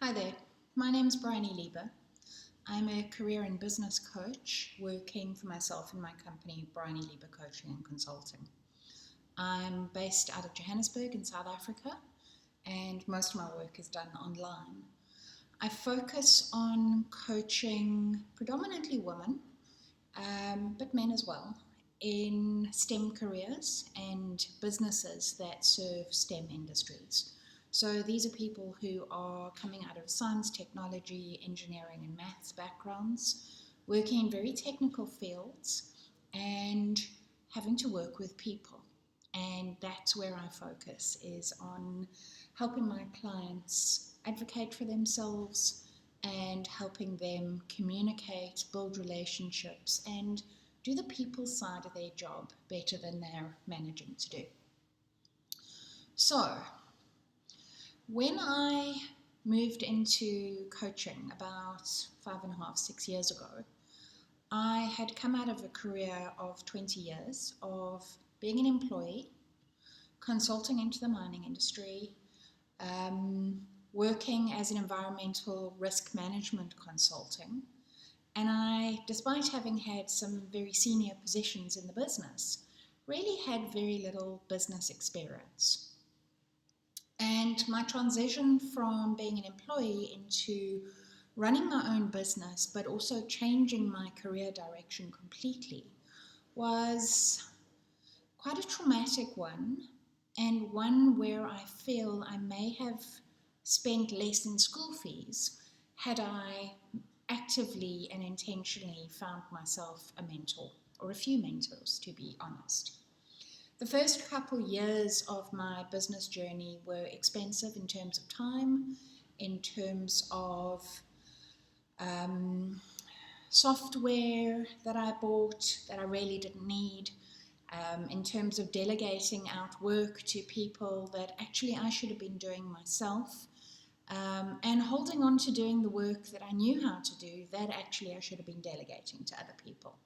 Hi there, my name is Bryony Lieber. I'm a career and business coach working for myself in my company, Bryony Lieber Coaching and Consulting. I'm based out of Johannesburg in South Africa, and most of my work is done online. I focus on coaching predominantly women, but men as well, in STEM careers and businesses that serve STEM industries. So these are people who are coming out of science, technology, engineering, and maths backgrounds, working in very technical fields and having to work with people. And that's where I focus, is on helping my clients advocate for themselves and helping them communicate, build relationships, and do the people side of their job better than they're managing to do. So, when I moved into coaching about 5.5, 6 years ago, I had come out of a career of 20 years of being an employee, consulting into the mining industry, working as an environmental risk management consulting. And I, despite having had some very senior positions in the business, really had very little business experience. And my transition from being an employee into running my own business, but also changing my career direction completely, was quite a traumatic one, and one where I feel I may have spent less in school fees had I actively and intentionally found myself a mentor, or a few mentors, to be honest. The first couple years of my business journey were expensive in terms of time, in terms of software that I bought that I really didn't need, in terms of delegating out work to people that actually I should have been doing myself, and holding on to doing the work that I knew how to do that actually I should have been delegating to other people.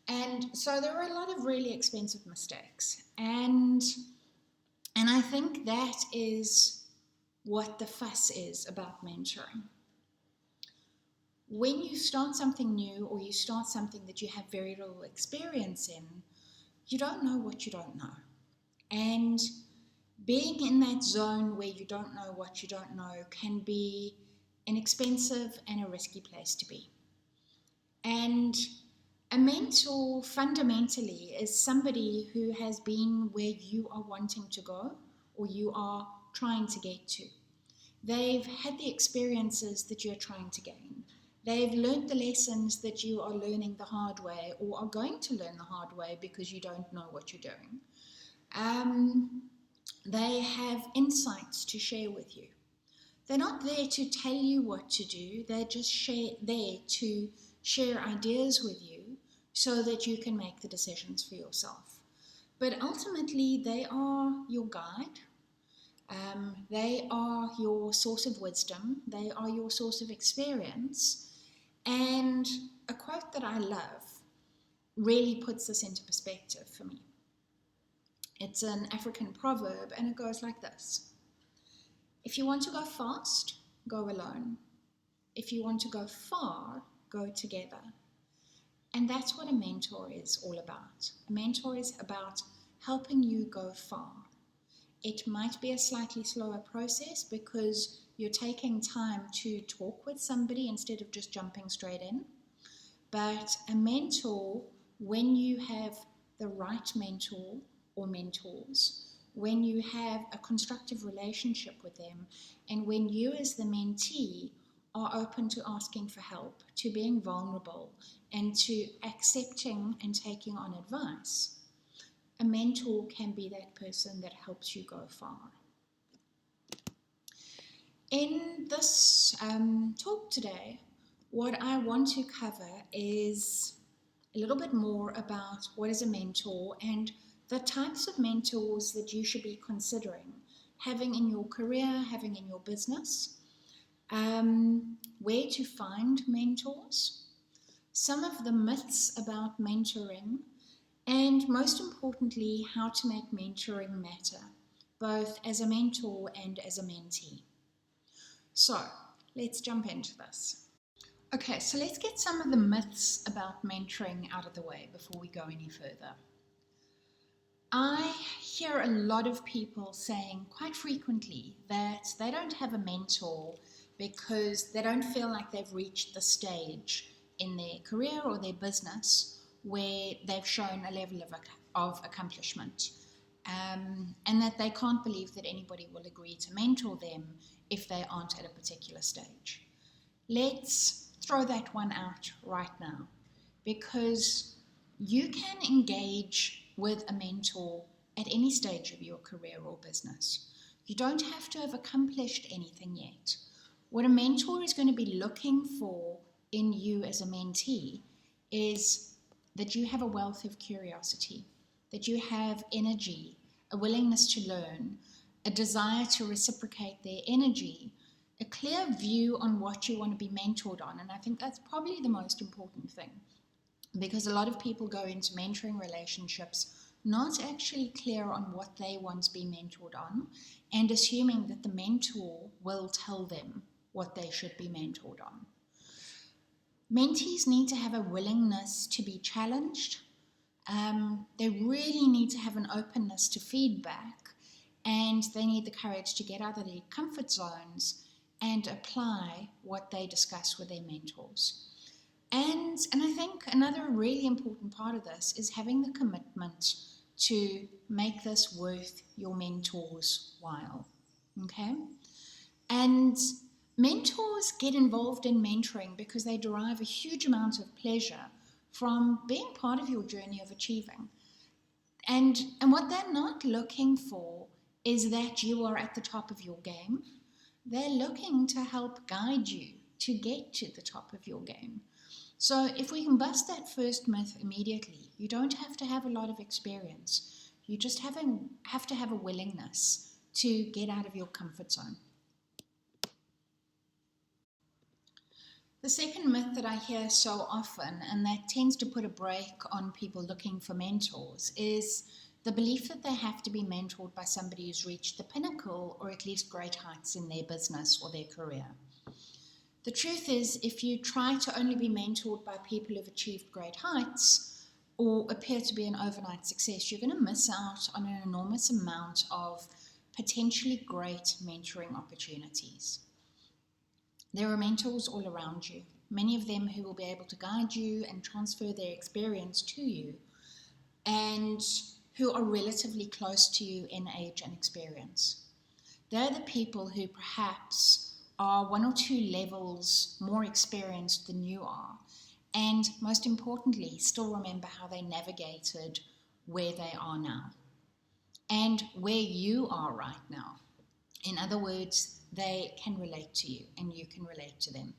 And so there were a lot of really expensive mistakes. And I think that is what the fuss is about mentoring. When you start something new, or you start something that you have very little experience in, you don't know what you don't know. And being in that zone where you don't know what you don't know can be an expensive and a risky place to be. And a mentor fundamentally is somebody who has been where you are wanting to go, or you are trying to get to. They've had the experiences that you're trying to gain. They've learned the lessons that you are learning the hard way, or are going to learn the hard way because you don't know what you're doing. They have insights to share with you. They're not there to tell you what to do, they're just there to share ideas with you so that you can make the decisions for yourself. But ultimately, they are your guide. They are your source of wisdom. They are your source of experience. And a quote that I love really puts this into perspective for me. It's an African proverb, and it goes like this: if you want to go fast, go alone. If you want to go far, go together. And that's what a mentor is all about. A mentor is about helping you go far. It might be a slightly slower process because you're taking time to talk with somebody instead of just jumping straight in. But a mentor, when you have the right mentor or mentors, when you have a constructive relationship with them, and when you as the mentee are open to asking for help, to being vulnerable, and to accepting and taking on advice, a mentor can be that person that helps you go far. In this talk today, what I want to cover is a little bit more about what is a mentor and the types of mentors that you should be considering having in your career, having in your business, where to find mentors, some of the myths about mentoring, and most importantly, how to make mentoring matter, both as a mentor and as a mentee. So, let's jump into this. Okay, so let's get some of the myths about mentoring out of the way before we go any further. I hear a lot of people saying quite frequently that they don't have a mentor because they don't feel like they've reached the stage in their career or their business where they've shown a level of accomplishment, and that they can't believe that anybody will agree to mentor them if they aren't at a particular stage. Let's throw that one out right now, because you can engage with a mentor at any stage of your career or business. You don't have to have accomplished anything yet. What a mentor is going to be looking for in you as a mentee is that you have a wealth of curiosity, that you have energy, a willingness to learn, a desire to reciprocate their energy, a clear view on what you want to be mentored on. And I think that's probably the most important thing, because a lot of people go into mentoring relationships not actually clear on what they want to be mentored on, and assuming that the mentor will tell them what they should be mentored on. Mentees need to have a willingness to be challenged. They really need to have an openness to feedback, and they need the courage to get out of their comfort zones and apply what they discuss with their mentors. And I think another really important part of this is having the commitment to make this worth your mentor's while, okay? And mentors get involved in mentoring because they derive a huge amount of pleasure from being part of your journey of achieving. And what they're not looking for is that you are at the top of your game. They're looking to help guide you to get to the top of your game. So if we can bust that first myth immediately, you don't have to have a lot of experience. You just have to have a willingness to get out of your comfort zone. The second myth that I hear so often, and that tends to put a brake on people looking for mentors, is the belief that they have to be mentored by somebody who's reached the pinnacle or at least great heights in their business or their career. The truth is, if you try to only be mentored by people who've achieved great heights or appear to be an overnight success, you're going to miss out on an enormous amount of potentially great mentoring opportunities. There are mentors all around you, many of them who will be able to guide you and transfer their experience to you, and who are relatively close to you in age and experience. They're the people who perhaps are 1 or 2 levels more experienced than you are, and most importantly, still remember how they navigated where they are now and where you are right now. In other words, they can relate to you and you can relate to them.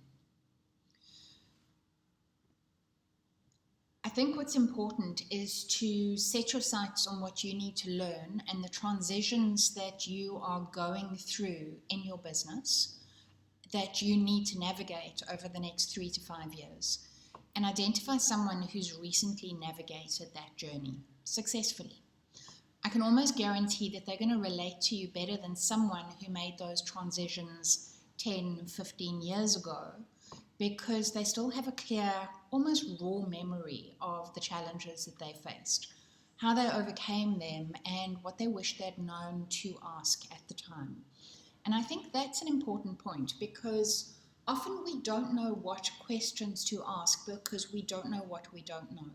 I think what's important is to set your sights on what you need to learn and the transitions that you are going through in your business that you need to navigate over the next 3 to 5 years, and identify someone who's recently navigated that journey successfully. I can almost guarantee that they're going to relate to you better than someone who made those transitions 10, 15 years ago, because they still have a clear, almost raw memory of the challenges that they faced, how they overcame them, and what they wish they'd known to ask at the time. And I think that's an important point, because often we don't know what questions to ask because we don't know what we don't know.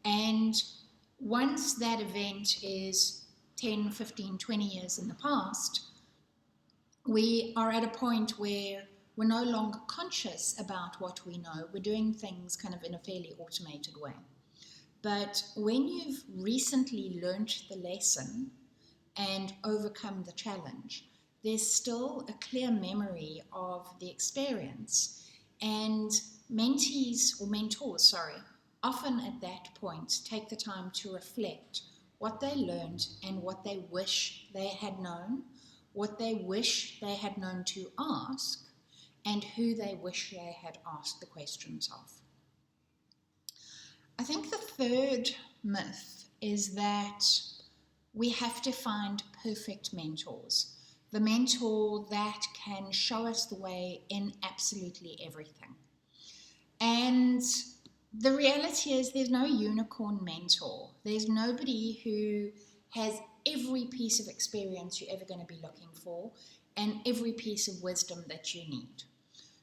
And once that event is 10, 15, 20 years in the past, we are at a point where we're no longer conscious about what we know. We're doing things kind of in a fairly automated way. But when you've recently learnt the lesson and overcome the challenge, there's still a clear memory of the experience. And mentors, often at that point take the time to reflect what they learned and what they wish they had known, what they wish they had known to ask, and who they wish they had asked the questions of. I think the third myth is that we have to find perfect mentors, the mentor that can show us the way in absolutely everything. And the reality is there's no unicorn mentor. There's nobody who has every piece of experience you're ever going to be looking for and every piece of wisdom that you need.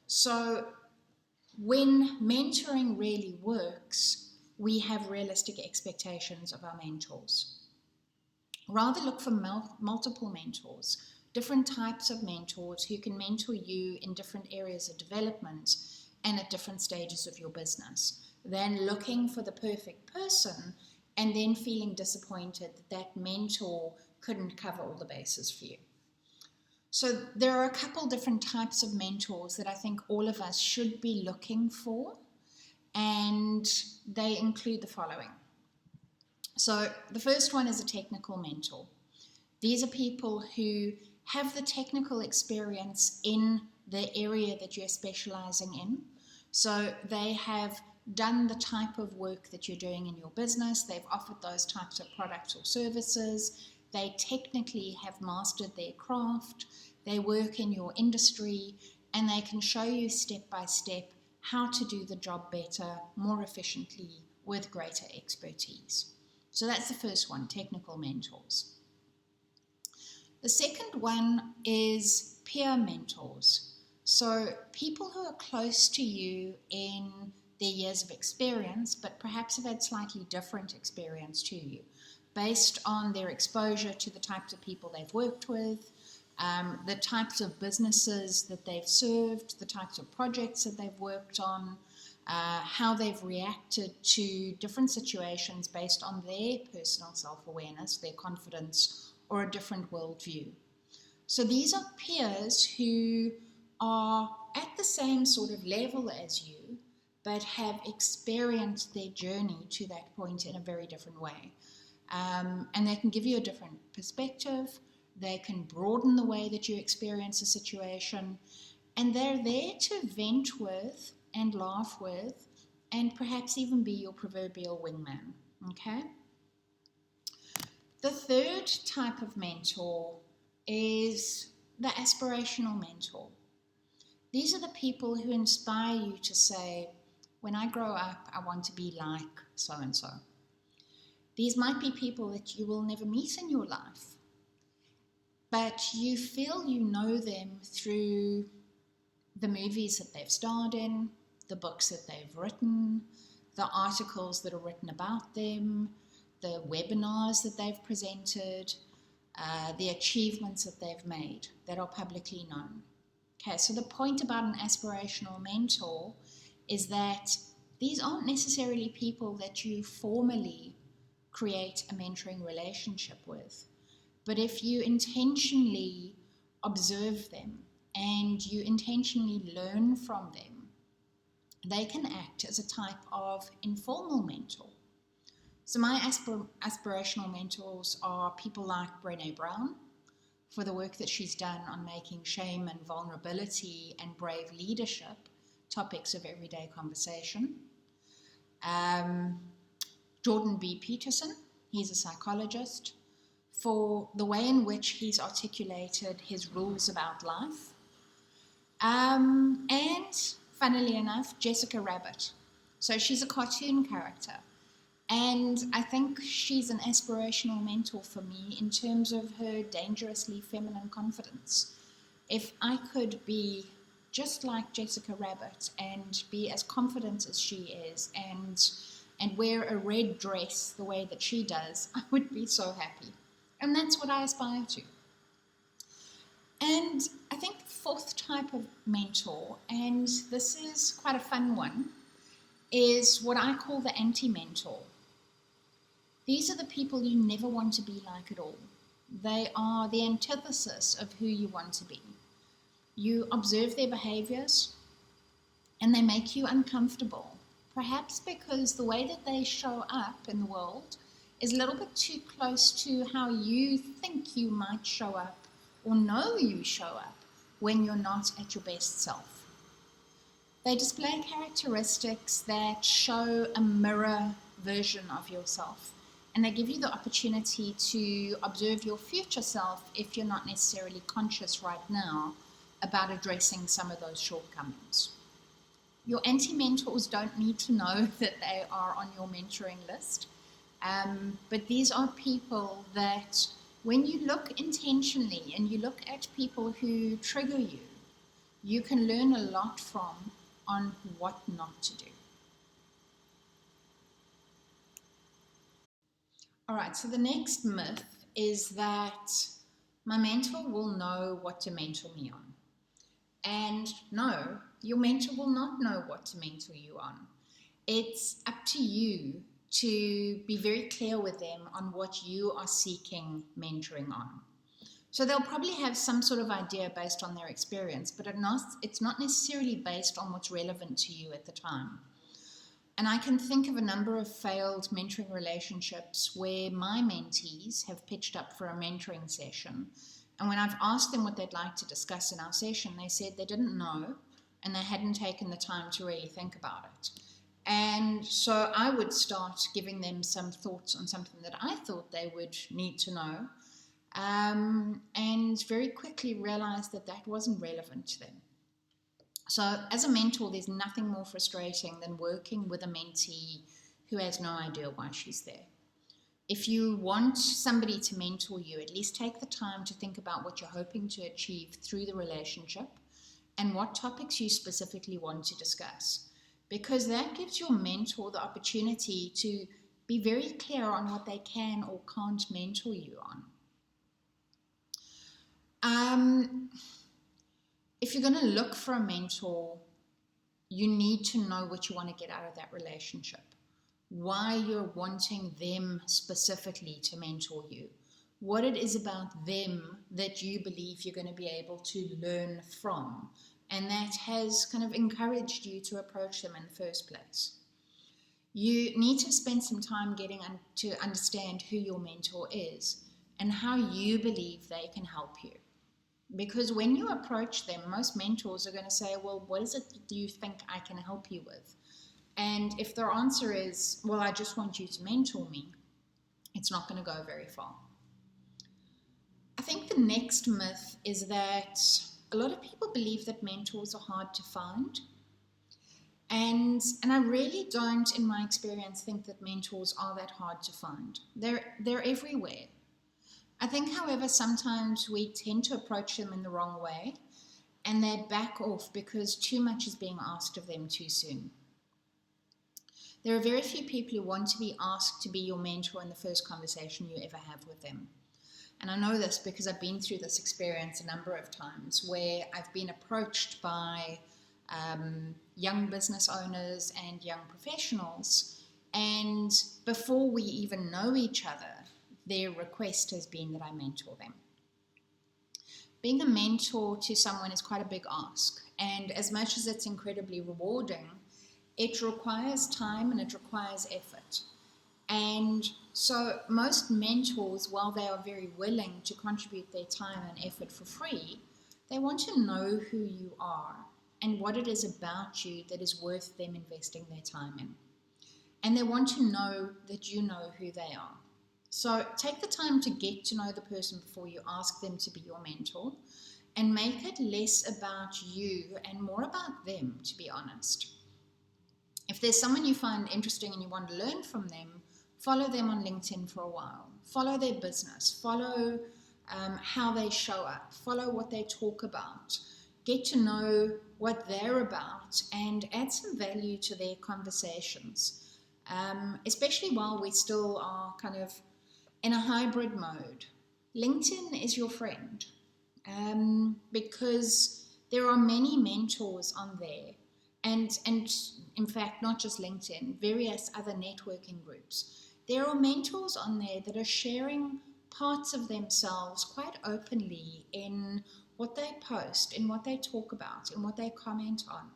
So when mentoring really works, we have realistic expectations of our mentors. Rather look for multiple mentors, different types of mentors who can mentor you in different areas of development and at different stages of your business, than looking for the perfect person and then feeling disappointed that that mentor couldn't cover all the bases for you. So there are a couple different types of mentors that I think all of us should be looking for, and they include the following. So the first one is a technical mentor. These are people who have the technical experience in the area that you're specializing in. So they have done the type of work that you're doing in your business. They've offered those types of products or services. They technically have mastered their craft. They work in your industry, and they can show you step by step how to do the job better, more efficiently, with greater expertise. So that's the first one, technical mentors. The second one is peer mentors. So people who are close to you in their years of experience, but perhaps have had slightly different experience to you, based on their exposure to the types of people they've worked with, the types of businesses that they've served, the types of projects that they've worked on, how they've reacted to different situations based on their personal self-awareness, their confidence, or a different worldview. So these are peers who are at the same sort of level as you, but have experienced their journey to that point in a very different way. And they can give you a different perspective. They can broaden the way that you experience a situation. And they're there to vent with and laugh with and perhaps even be your proverbial wingman. Okay? The third type of mentor is the aspirational mentor. These are the people who inspire you to say, when I grow up, I want to be like so-and-so. These might be people that you will never meet in your life, but you feel you know them through the movies that they've starred in, the books that they've written, the articles that are written about them, the webinars that they've presented, the achievements that they've made that are publicly known. Okay, so the point about an aspirational mentor is that these aren't necessarily people that you formally create a mentoring relationship with. But if you intentionally observe them and you intentionally learn from them, they can act as a type of informal mentor. So my aspirational mentors are people like Brené Brown, for the work that she's done on making shame and vulnerability and brave leadership topics of everyday conversation. Jordan B. Peterson, he's a psychologist, for the way in which he's articulated his rules about life. And funnily enough, Jessica Rabbit. So she's a cartoon character. And I think she's an aspirational mentor for me in terms of her dangerously feminine confidence. If I could be just like Jessica Rabbit and be as confident as she is and wear a red dress the way that she does, I would be so happy. And that's what I aspire to. And I think the fourth type of mentor, and this is quite a fun one, is what I call the anti-mentor. These are the people you never want to be like at all. They are the antithesis of who you want to be. You observe their behaviors and they make you uncomfortable, perhaps because the way that they show up in the world is a little bit too close to how you think you might show up or know you show up when you're not at your best self. They display characteristics that show a mirror version of yourself. and they give you the opportunity to observe your future self if you're not necessarily conscious right now about addressing some of those shortcomings. Your anti-mentors don't need to know that they are on your mentoring list, but these are people that when you look intentionally and you look at people who trigger you, you can learn a lot from on what not to do. All right, so the next myth is that my mentor will know what to mentor me on. And no, your mentor will not know what to mentor you on. It's up to you to be very clear with them on what you are seeking mentoring on. So they'll probably have some sort of idea based on their experience, but it's not necessarily based on what's relevant to you at the time. And I can think of a number of failed mentoring relationships where my mentees have pitched up for a mentoring session. And when I've asked them what they'd like to discuss in our session, they said they didn't know and they hadn't taken the time to really think about it. And so I would start giving them some thoughts on something that I thought they would need to know, and very quickly realized that that wasn't relevant to them. So as a mentor, there's nothing more frustrating than working with a mentee who has no idea why she's there. If you want somebody to mentor you, at least take the time to think about what you're hoping to achieve through the relationship and what topics you specifically want to discuss, because that gives your mentor the opportunity to be very clear on what they can or can't mentor you on. If you're going to look for a mentor, you need to know what you want to get out of that relationship, why you're wanting them specifically to mentor you, what it is about them that you believe you're going to be able to learn from, and that has kind of encouraged you to approach them in the first place. You need to spend some time getting to understand who your mentor is and how you believe they can help you. Because when you approach them, most mentors are going to say, well, what is it do you think I can help you with? And if their answer is, well, I just want you to mentor me, it's not going to go very far. I think the next myth is that a lot of people believe that mentors are hard to find. And I really don't, in my experience, think that mentors are that hard to find. They're everywhere. I think, however, sometimes we tend to approach them in the wrong way and they back off because too much is being asked of them too soon. There are very few people who want to be asked to be your mentor in the first conversation you ever have with them. And I know this because I've been through this experience a number of times where I've been approached by young business owners and young professionals, and before we even know each other, their request has been that I mentor them. Being a mentor to someone is quite a big ask, and as much as it's incredibly rewarding, it requires time and it requires effort. And so most mentors, while they are very willing to contribute their time and effort for free, they want to know who you are and what it is about you that is worth them investing their time in. And they want to know that you know who they are. So take the time to get to know the person before you ask them to be your mentor, and make it less about you and more about them, to be honest. If there's someone you find interesting and you want to learn from them, follow them on LinkedIn for a while. Follow their business. Follow how they show up. Follow what they talk about. Get to know what they're about and add some value to their conversations, especially while we still are kind of in a hybrid mode. LinkedIn is your friend, because there are many mentors on there, and in fact, not just LinkedIn, various other networking groups. There are mentors on there that are sharing parts of themselves quite openly in what they post, in what they talk about, in what they comment on.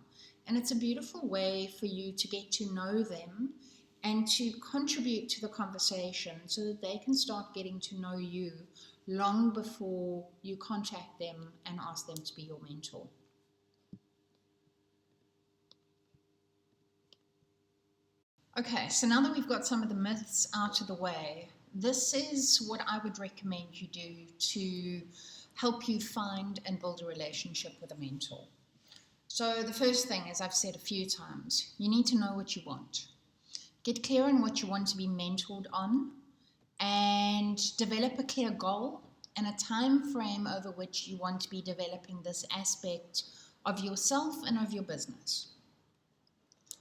And it's a beautiful way for you to get to know them and to contribute to the conversation so that they can start getting to know you long before you contact them and ask them to be your mentor. Okay, so now that we've got some of the myths out of the way, this is what I would recommend you do to help you find and build a relationship with a mentor. So the first thing, as I've said a few times, you need to know what you want. Get clear on what you want to be mentored on and develop a clear goal and a time frame over which you want to be developing this aspect of yourself and of your business.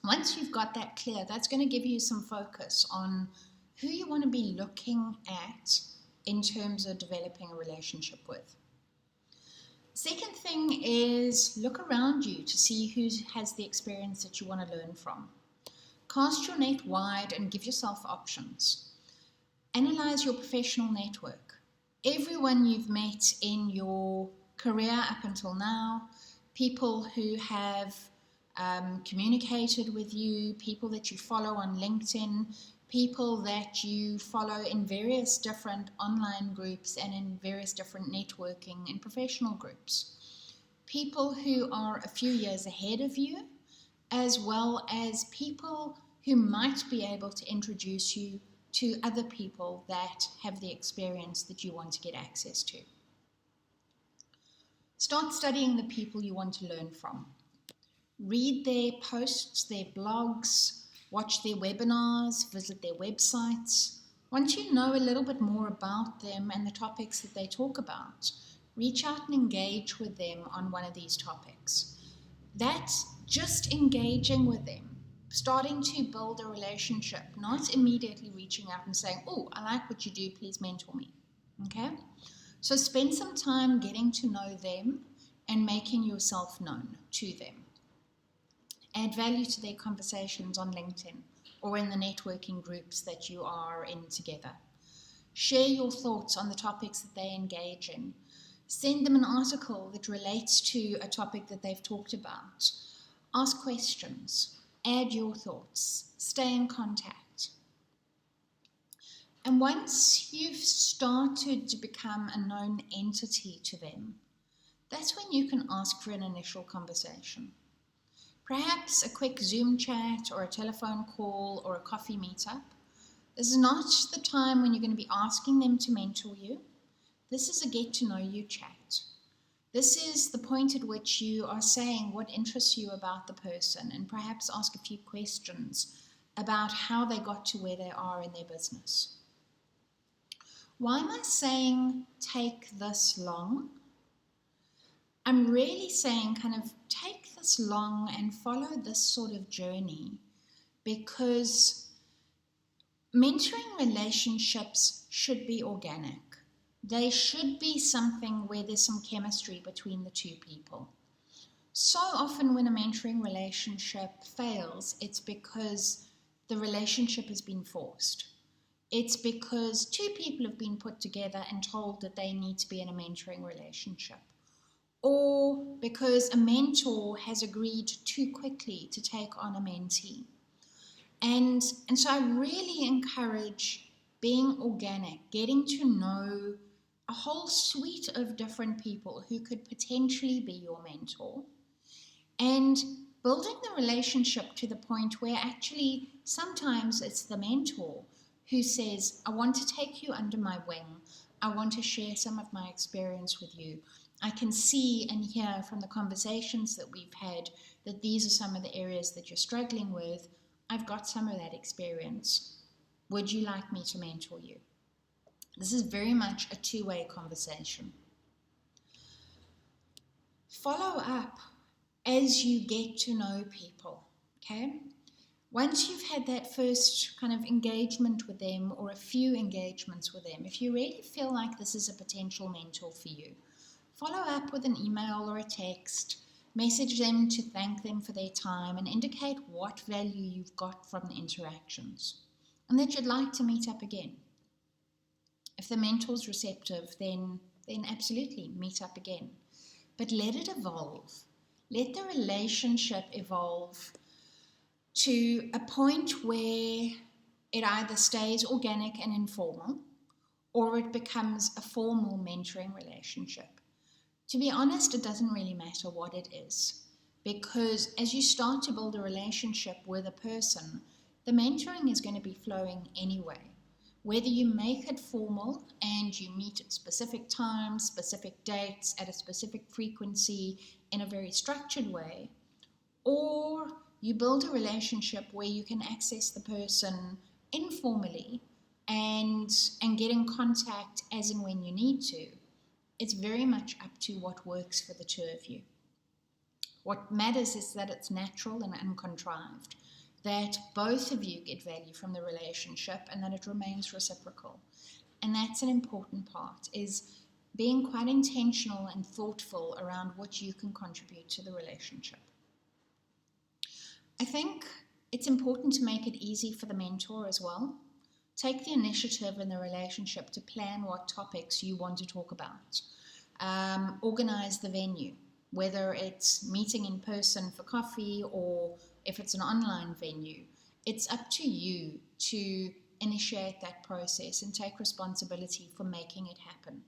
Once you've got that clear, that's going to give you some focus on who you want to be looking at in terms of developing a relationship with. Second thing is look around you to see who has the experience that you want to learn from. Cast your net wide and give yourself options. Analyze your professional network. Everyone you've met in your career up until now, people who have communicated with you, people that you follow on LinkedIn, people that you follow in various different online groups and in various different networking and professional groups. People who are a few years ahead of you, as well as people who might be able to introduce you to other people that have the experience that you want to get access to. Start studying the people you want to learn from. Read their posts, their blogs, watch their webinars, visit their websites. Once you know a little bit more about them and the topics that they talk about, reach out and engage with them on one of these topics. That's just engaging with them, starting to build a relationship, not immediately reaching out and saying, oh, I like what you do, please mentor me. Okay? So spend some time getting to know them and making yourself known to them. Add value to their conversations on LinkedIn or in the networking groups that you are in together. Share your thoughts on the topics that they engage in. Send them an article that relates to a topic that they've talked about. Ask questions. Add your thoughts. Stay in contact. And once you've started to become a known entity to them, that's when you can ask for an initial conversation. Perhaps a quick Zoom chat or a telephone call or a coffee meetup. This is not the time when you're going to be asking them to mentor you. This is a get to know you chat. This is the point at which you are saying what interests you about the person and perhaps ask a few questions about how they got to where they are in their business. Why am I saying take this long? I'm really saying kind of take this long and follow this sort of journey because mentoring relationships should be organic. They should be something where there's some chemistry between the two people. So often when a mentoring relationship fails, it's because the relationship has been forced. It's because two people have been put together and told that they need to be in a mentoring relationship. Or because a mentor has agreed too quickly to take on a mentee. And so I really encourage being organic, getting to know a whole suite of different people who could potentially be your mentor, and building the relationship to the point where actually sometimes it's the mentor who says, I want to take you under my wing. I want to share some of my experience with you. I can see and hear from the conversations that we've had that these are some of the areas that you're struggling with. I've got some of that experience. Would you like me to mentor you? This is very much a two-way conversation. Follow up as you get to know people, okay? Once you've had that first kind of engagement with them or a few engagements with them, if you really feel like this is a potential mentor for you, follow up with an email or a text, message them to thank them for their time and indicate what value you've got from the interactions and that you'd like to meet up again. If the mentor's receptive, then absolutely meet up again. But let it evolve. Let the relationship evolve to a point where it either stays organic and informal or it becomes a formal mentoring relationship. To be honest, it doesn't really matter what it is, because as you start to build a relationship with a person, the mentoring is going to be flowing anyway. Whether you make it formal and you meet at specific times, specific dates, at a specific frequency in a very structured way, or you build a relationship where you can access the person informally and get in contact as and when you need to, it's very much up to what works for the two of you. What matters is that it's natural and uncontrived, that both of you get value from the relationship and that it remains reciprocal. And that's an important part, is being quite intentional and thoughtful around what you can contribute to the relationship. I think it's important to make it easy for the mentor as well. Take the initiative in the relationship to plan what topics you want to talk about. Organize the venue, whether it's meeting in person for coffee or if it's an online venue. It's up to you to initiate that process and take responsibility for making it happen.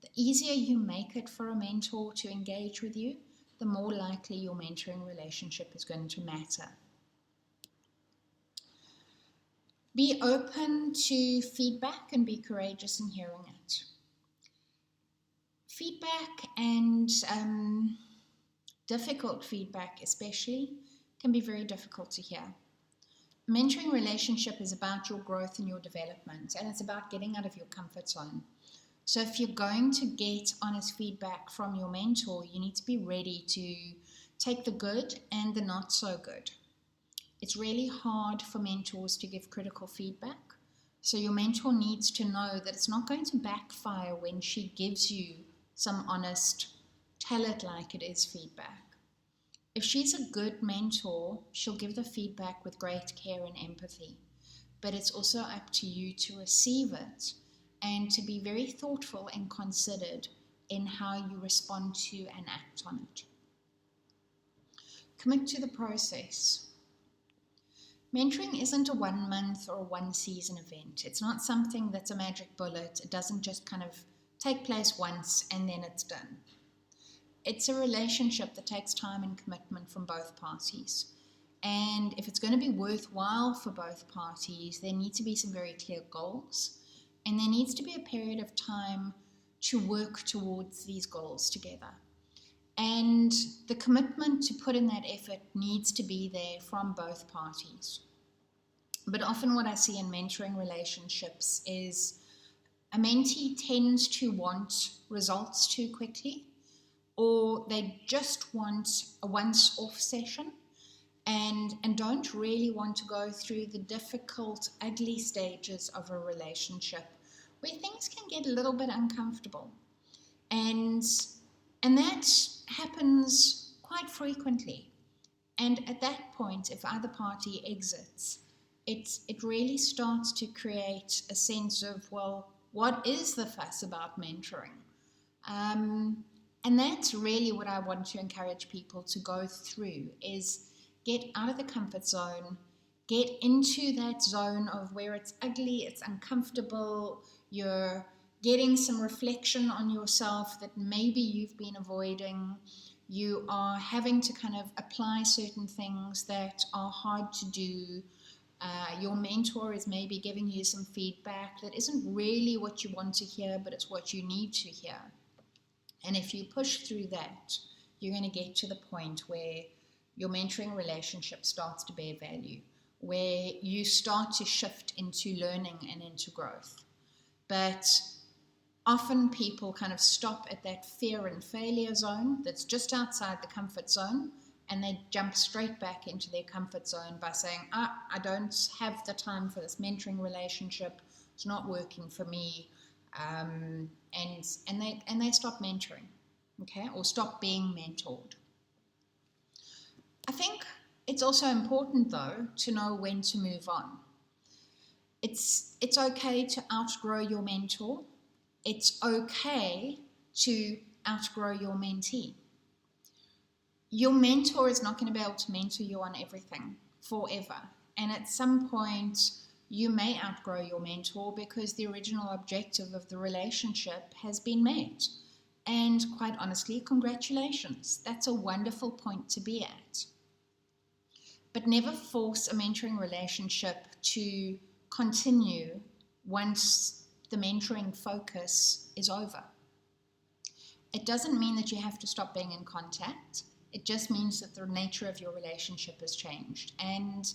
The easier you make it for a mentor to engage with you, the more likely your mentoring relationship is going to matter. Be open to feedback and be courageous in hearing it. Feedback and difficult feedback especially can be very difficult to hear. A mentoring relationship is about your growth and your development, and it's about getting out of your comfort zone. So if you're going to get honest feedback from your mentor, you need to be ready to take the good and the not so good. It's really hard for mentors to give critical feedback. So your mentor needs to know that it's not going to backfire when she gives you some honest, tell it like it is feedback. If she's a good mentor, she'll give the feedback with great care and empathy. But it's also up to you to receive it and to be very thoughtful and considered in how you respond to and act on it. Commit to the process. Mentoring isn't a 1 month or 1 season event. It's not something that's a magic bullet. It doesn't just kind of take place once and then it's done. It's a relationship that takes time and commitment from both parties. And if it's going to be worthwhile for both parties, there need to be some very clear goals. And there needs to be a period of time to work towards these goals together. And the commitment to put in that effort needs to be there from both parties. But often what I see in mentoring relationships is a mentee tends to want results too quickly, or they just want a once-off session and don't really want to go through the difficult, ugly stages of a relationship where things can get a little bit uncomfortable. And that happens quite frequently. And at that point, if either party exits, it really starts to create a sense of, well, what is the fuss about mentoring? And that's really what I want to encourage people to go through, is get out of the comfort zone, get into that zone of where it's ugly, it's uncomfortable, you're getting some reflection on yourself that maybe you've been avoiding, you are having to kind of apply certain things that are hard to do, your mentor is maybe giving you some feedback that isn't really what you want to hear, but it's what you need to hear. And if you push through that, you're going to get to the point where your mentoring relationship starts to bear value, where you start to shift into learning and into growth. But often people kind of stop at that fear and failure zone that's just outside the comfort zone, and they jump straight back into their comfort zone by saying, I don't have the time for this mentoring relationship, it's not working for me. And they stop mentoring, okay, or stop being mentored. I think it's also important, though, to know when to move on. It's okay to outgrow your mentor. It's okay to outgrow your mentee. Your mentor is not going to be able to mentor you on everything forever. And at some point, you may outgrow your mentor because the original objective of the relationship has been met. And quite honestly, congratulations. That's a wonderful point to be at. but never force a mentoring relationship to continue once the mentoring focus is over. It doesn't mean that you have to stop being in contact. It just means that the nature of your relationship has changed. And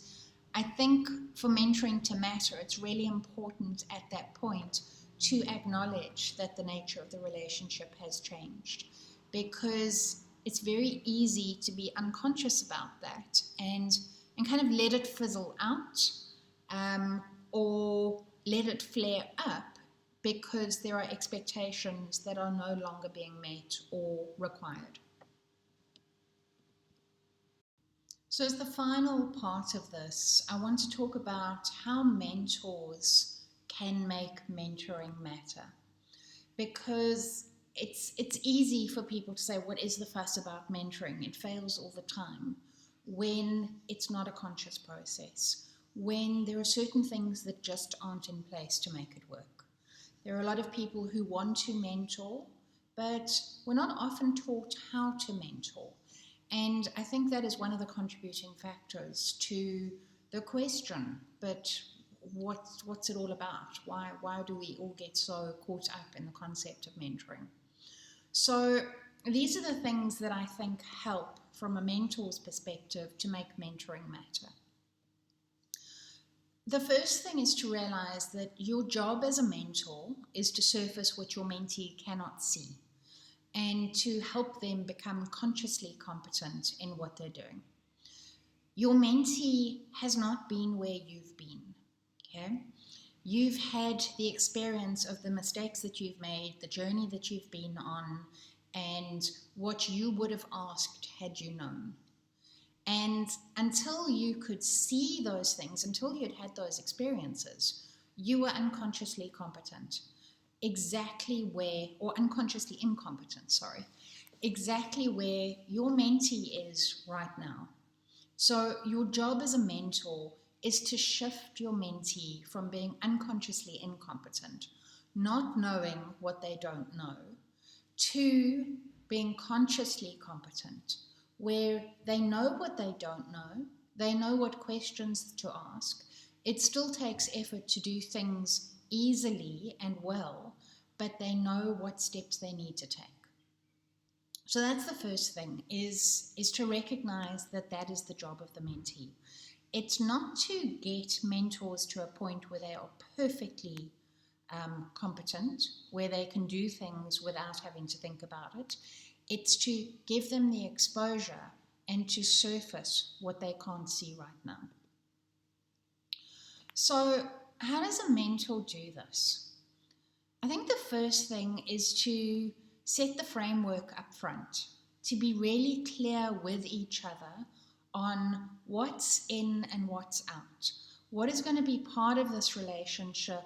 I think for mentoring to matter, it's really important at that point to acknowledge that the nature of the relationship has changed, because it's very easy to be unconscious about that and kind of let it fizzle out, or let it flare up because there are expectations that are no longer being met or required. So as the final part of this, I want to talk about how mentors can make mentoring matter. Because it's easy for people to say, what is the fuss about mentoring? It fails all the time, when it's not a conscious process, when there are certain things that just aren't in place to make it work. There are a lot of people who want to mentor, but we're not often taught how to mentor. And I think that is one of the contributing factors to the question, but what's it all about? Why do we all get so caught up in the concept of mentoring? So these are the things that I think help from a mentor's perspective to make mentoring matter. The first thing is to realize that your job as a mentor is to surface what your mentee cannot see, and to help them become consciously competent in what they're doing. Your mentee has not been where you've been, okay? You've had the experience of the mistakes that you've made, the journey that you've been on, and what you would have asked had you known. And until you could see those things, until you'd had those experiences, you were unconsciously competent. Exactly where, or unconsciously incompetent, sorry, exactly where your mentee is right now. So your job as a mentor is to shift your mentee from being unconsciously incompetent, not knowing what they don't know, to being consciously competent, where they know what they don't know, they know what questions to ask. It still takes effort to do things easily and well, but they know what steps they need to take. So that's the first thing, is to recognize that that is the job of the mentee. It's not to get mentors to a point where they are perfectly competent, where they can do things without having to think about it. It's to give them the exposure and to surface what they can't see right now. So how does a mentor do this? I think the first thing is to set the framework up front, to be really clear with each other on what's in and what's out. What is going to be part of this relationship?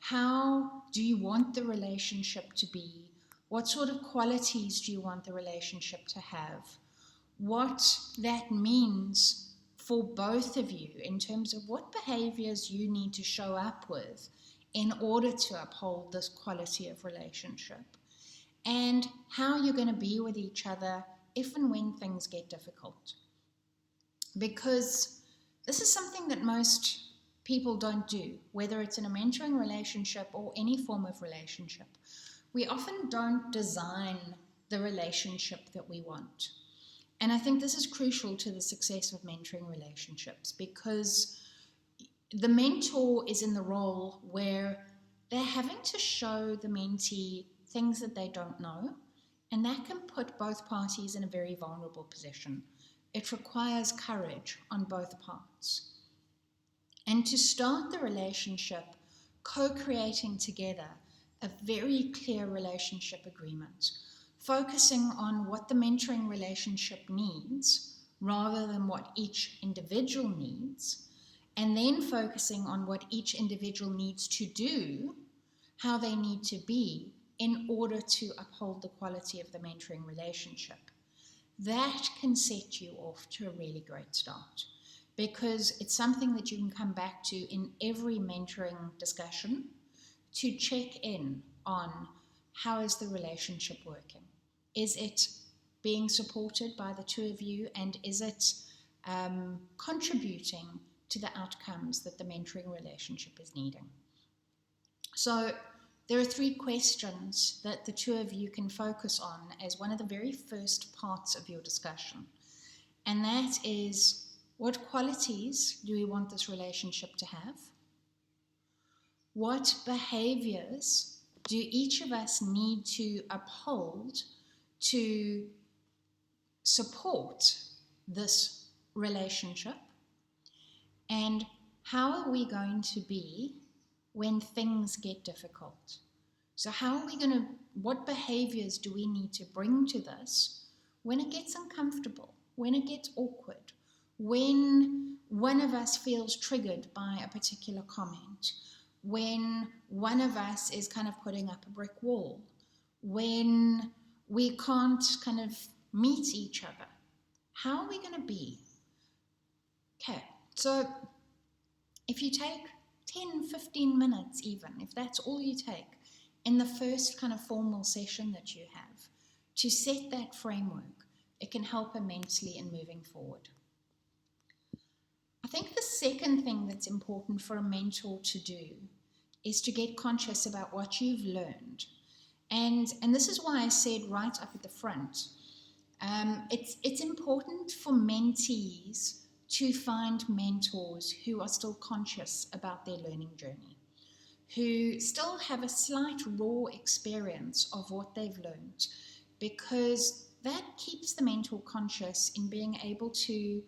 How do you want the relationship to be? What sort of qualities do you want the relationship to have? What that means for both of you in terms of what behaviors you need to show up with in order to uphold this quality of relationship, and how you're going to be with each other if and when things get difficult. Because this is something that most people don't do, whether it's in a mentoring relationship or any form of relationship. We often don't design the relationship that we want. And I think this is crucial to the success of mentoring relationships, because the mentor is in the role where they're having to show the mentee things that they don't know, and that can put both parties in a very vulnerable position. It requires courage on both parts. And to start the relationship, co-creating together a very clear relationship agreement, focusing on what the mentoring relationship needs rather than what each individual needs, and then focusing on what each individual needs to do, how they need to be in order to uphold the quality of the mentoring relationship. That can set you off to a really great start, because it's something that you can come back to in every mentoring discussion to check in on how is the relationship working. Is it being supported by the two of you, and is it contributing to the outcomes that the mentoring relationship is needing. So there are 3 questions that the 2 of you can focus on as one of the very first parts of your discussion. And that is, what qualities do we want this relationship to have? What behaviors do each of us need to uphold to support this relationship? And how are we going to be when things get difficult? So what behaviors do we need to bring to this when it gets uncomfortable, when it gets awkward, when one of us feels triggered by a particular comment, when one of us is kind of putting up a brick wall, when we can't kind of meet each other? How are we going to be? Okay, so if you take 10, 15 minutes even, if that's all you take, in the first kind of formal session that you have, to set that framework, it can help immensely in moving forward. I think the second thing that's important for a mentor to do is to get conscious about what you've learned. And this is why I said right up at the front, it's important for mentees to find mentors who are still conscious about their learning journey, who still have a slight raw experience of what they've learned, because that keeps the mentor conscious in being able to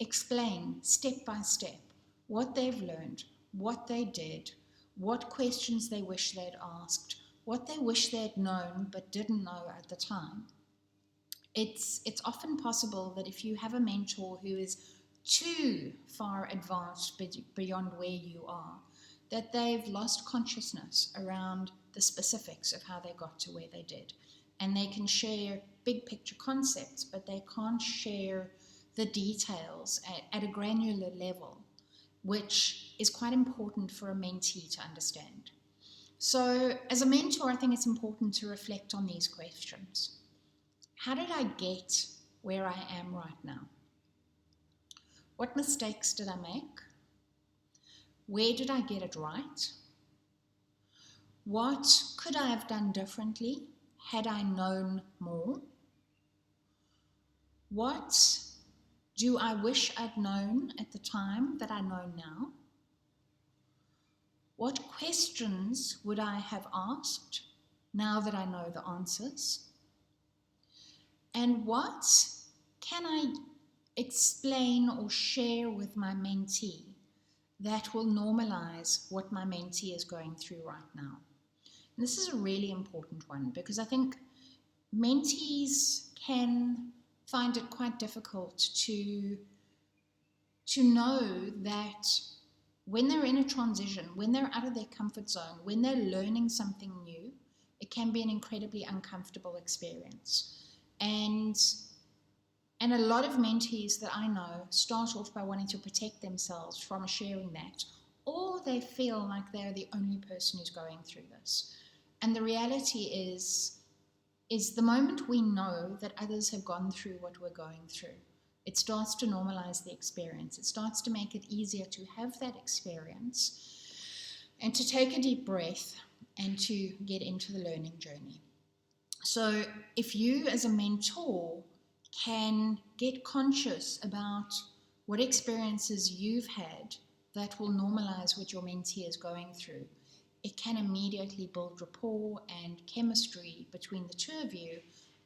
explain step by step what they've learned, what they did, what questions they wish they'd asked, what they wish they'd known but didn't know at the time. It's often possible that if you have a mentor who is too far advanced beyond where you are, that they've lost consciousness around the specifics of how they got to where they did. And they can share big picture concepts, but they can't share the details at a granular level, which is quite important for a mentee to understand. So as a mentor, I think it's important to reflect on these questions. How did I get where I am right now? What mistakes did I make? Where did I get it right? What could I have done differently had I known more? What do I wish I'd known at the time that I know now? What questions would I have asked now that I know the answers? And what can I explain or share with my mentee that will normalize what my mentee is going through right now? And this is a really important one, because I think mentees can find it quite difficult to know that when they're in a transition, when they're out of their comfort zone, when they're learning something new, it can be an incredibly uncomfortable experience. And a lot of mentees that I know start off by wanting to protect themselves from sharing that, or they feel like they're the only person who's going through this. And the reality is the moment we know that others have gone through what we're going through, it starts to normalize the experience. It starts to make it easier to have that experience and to take a deep breath and to get into the learning journey. So if you as a mentor can get conscious about what experiences you've had that will normalize what your mentee is going through, it can immediately build rapport and chemistry between the 2 of you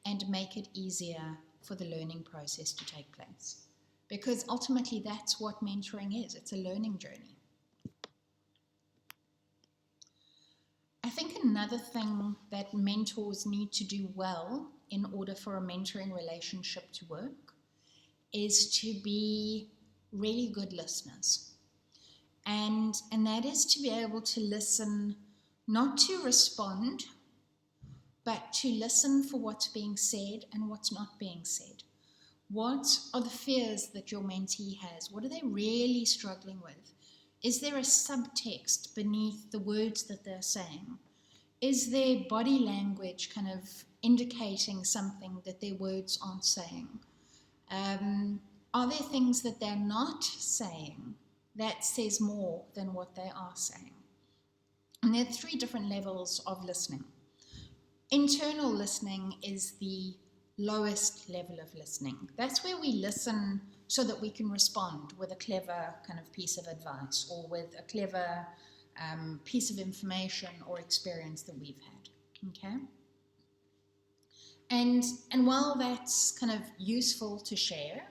and make it easier for the learning process to take place. Because ultimately that's what mentoring is. It's a learning journey. I think another thing that mentors need to do well in order for a mentoring relationship to work is to be really good listeners. And that is to be able to listen, not to respond, but to listen for what's being said and what's not being said. What are the fears that your mentee has? What are they really struggling with? Is there a subtext beneath the words that they're saying? Is their body language kind of indicating something that their words aren't saying? Are there things that they're not saying that says more than what they are saying? And there are 3 different levels of listening. Internal listening is the lowest level of listening. That's where we listen so that we can respond with a clever kind of piece of advice or with a clever piece of information or experience that we've had. Okay? And while that's kind of useful to share,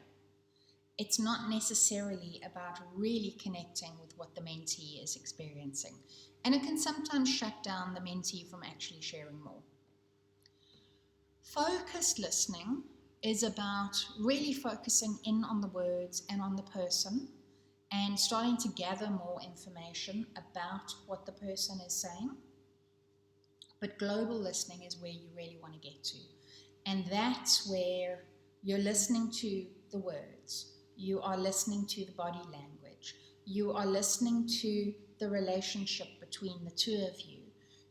it's not necessarily about really connecting with what the mentee is experiencing. And it can sometimes shut down the mentee from actually sharing more. Focused listening is about really focusing in on the words and on the person and starting to gather more information about what the person is saying. But global listening is where you really want to get to. And that's where you're listening to the words. You are listening to the body language. You are listening to the relationship between the 2 of you.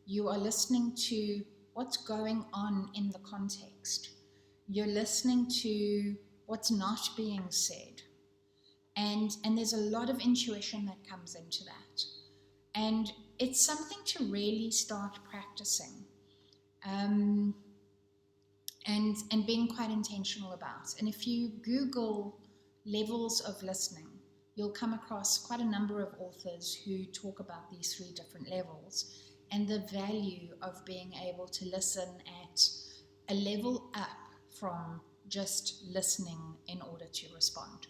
You are listening to what's going on in the context. You're listening to what's not being said. And there's a lot of intuition that comes into that. And it's something to really start practicing and being quite intentional about. And if you Google levels of listening, you'll come across quite a number of authors who talk about these 3 different levels and the value of being able to listen at a level up from just listening in order to respond.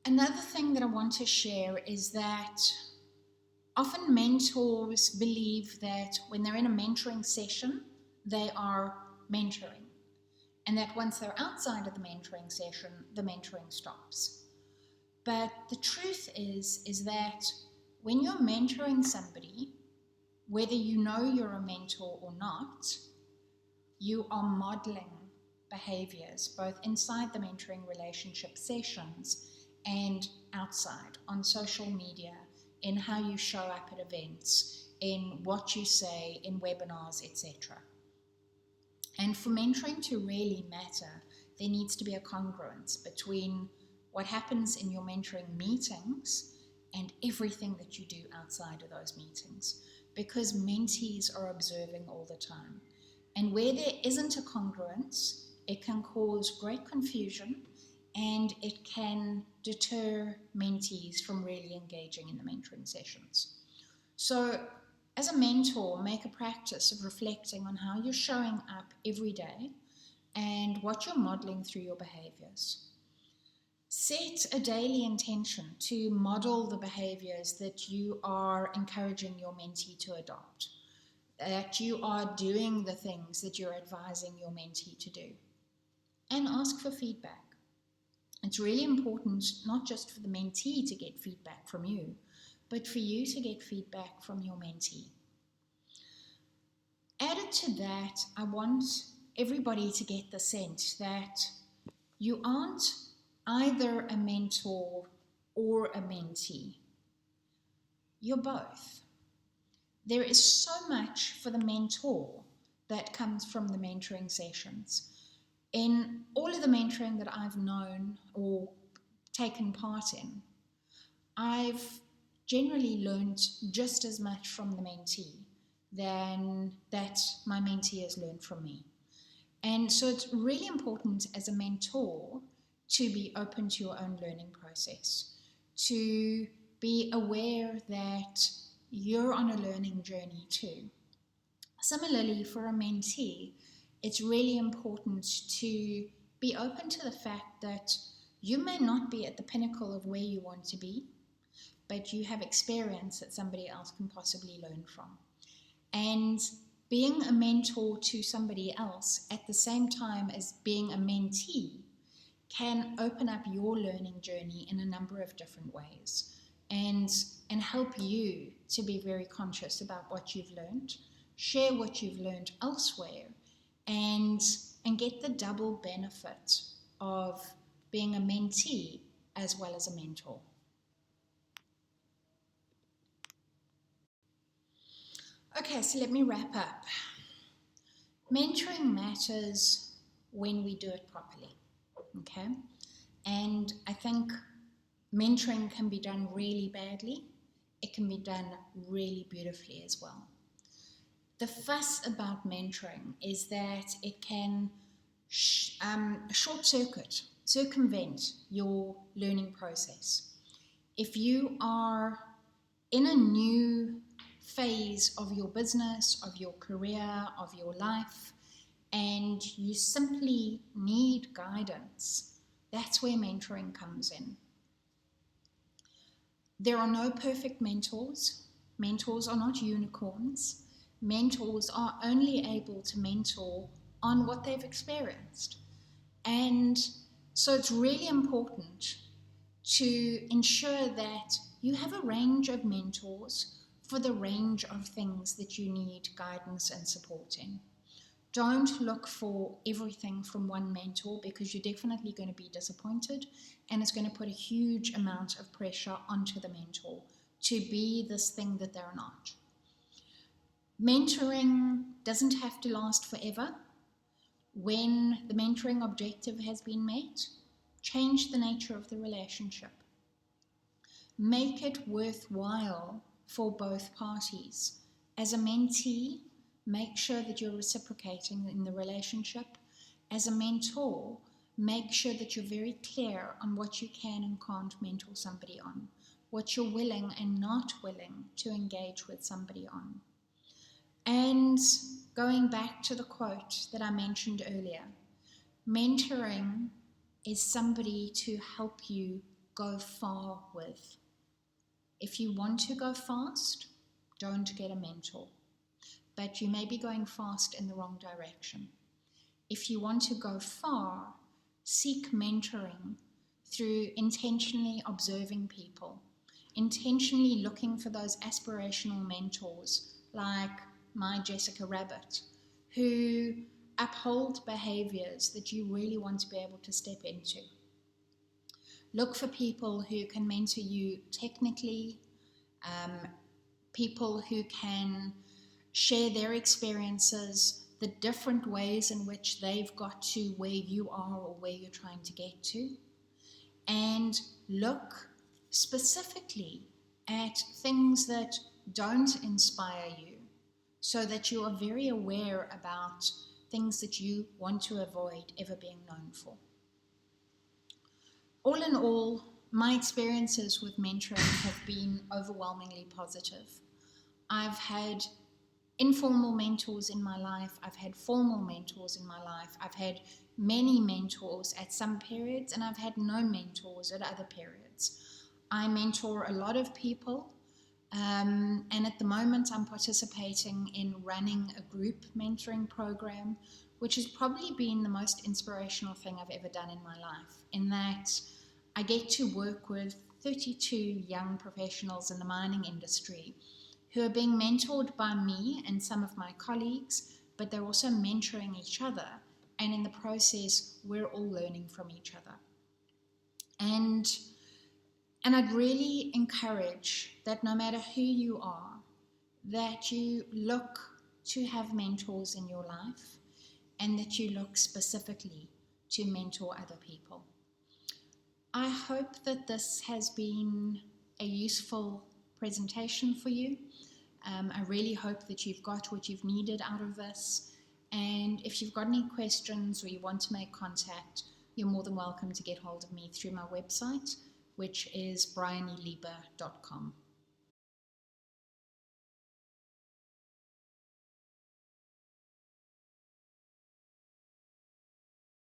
Another thing that I want to share is that often mentors believe that when they're in a mentoring session, they are mentoring. And that once they're outside of the mentoring session, the mentoring stops. But the truth is that when you're mentoring somebody, whether you know you're a mentor or not, you are modeling behaviors both inside the mentoring relationship sessions and outside on social media, in how you show up at events, in what you say in webinars, etc. And for mentoring to really matter, there needs to be a congruence between what happens in your mentoring meetings and everything that you do outside of those meetings, because mentees are observing all the time. And where there isn't a congruence, it can cause great confusion and it can deter mentees from really engaging in the mentoring sessions. So as a mentor, make a practice of reflecting on how you're showing up every day and what you're modeling through your behaviors. Set a daily intention to model the behaviors that you are encouraging your mentee to adopt, that you are doing the things that you're advising your mentee to do, and ask for feedback. It's really important not just for the mentee to get feedback from you, but for you to get feedback from your mentee. Added to that, I want everybody to get the sense that you aren't either a mentor or a mentee. You're both. There is so much for the mentor that comes from the mentoring sessions. In all of the mentoring that I've known or taken part in, I've generally learned just as much from the mentee than that my mentee has learned from me. And so it's really important as a mentor to be open to your own learning process, to be aware that you're on a learning journey too. Similarly, for a mentee, it's really important to be open to the fact that you may not be at the pinnacle of where you want to be, but you have experience that somebody else can possibly learn from. And being a mentor to somebody else at the same time as being a mentee can open up your learning journey in a number of different ways and help you to be very conscious about what you've learned, share what you've learned elsewhere, and get the double benefit of being a mentee as well as a mentor. Okay, so let me wrap up. Mentoring matters when we do it properly, okay? And I think mentoring can be done really badly. It can be done really beautifully as well. The fuss about mentoring is that it can circumvent your learning process. If you are in a new phase of your business, of your career, of your life, and you simply need guidance, that's where mentoring comes in. There are no perfect mentors. Mentors are not unicorns. Mentors are only able to mentor on what they've experienced. And so it's really important to ensure that you have a range of mentors for the range of things that you need guidance and support in. Don't look for everything from one mentor, because you're definitely going to be disappointed, and it's going to put a huge amount of pressure onto the mentor to be this thing that they're not. Mentoring doesn't have to last forever. When the mentoring objective has been met, change the nature of the relationship. Make it worthwhile for both parties. As a mentee, make sure that you're reciprocating in the relationship. As a mentor, make sure that you're very clear on what you can and can't mentor somebody on, what you're willing and not willing to engage with somebody on. And going back to the quote that I mentioned earlier, mentoring is somebody to help you go far with. If you want to go fast, don't get a mentor. But you may be going fast in the wrong direction. If you want to go far, seek mentoring through intentionally observing people, intentionally looking for those aspirational mentors like my Jessica Rabbit, who uphold behaviors that you really want to be able to step into. Look for people who can mentor you technically, people who can share their experiences, the different ways in which they've got to where you are or where you're trying to get to. And look specifically at things that don't inspire you, so that you are very aware about things that you want to avoid ever being known for. All in all, my experiences with mentoring have been overwhelmingly positive. I've had informal mentors in my life, I've had formal mentors in my life, I've had many mentors at some periods, and I've had no mentors at other periods. I mentor a lot of people, and at the moment I'm participating in running a group mentoring program, which has probably been the most inspirational thing I've ever done in my life, in that I get to work with 32 young professionals in the mining industry who are being mentored by me and some of my colleagues, but they're also mentoring each other. And in the process, we're all learning from each other. And I'd really encourage that no matter who you are, that you look to have mentors in your life, and that you look specifically to mentor other people. I hope that this has been a useful presentation for you. I really hope that you've got what you've needed out of this. And if you've got any questions or you want to make contact, you're more than welcome to get hold of me through my website, which is bryonyliebe.com.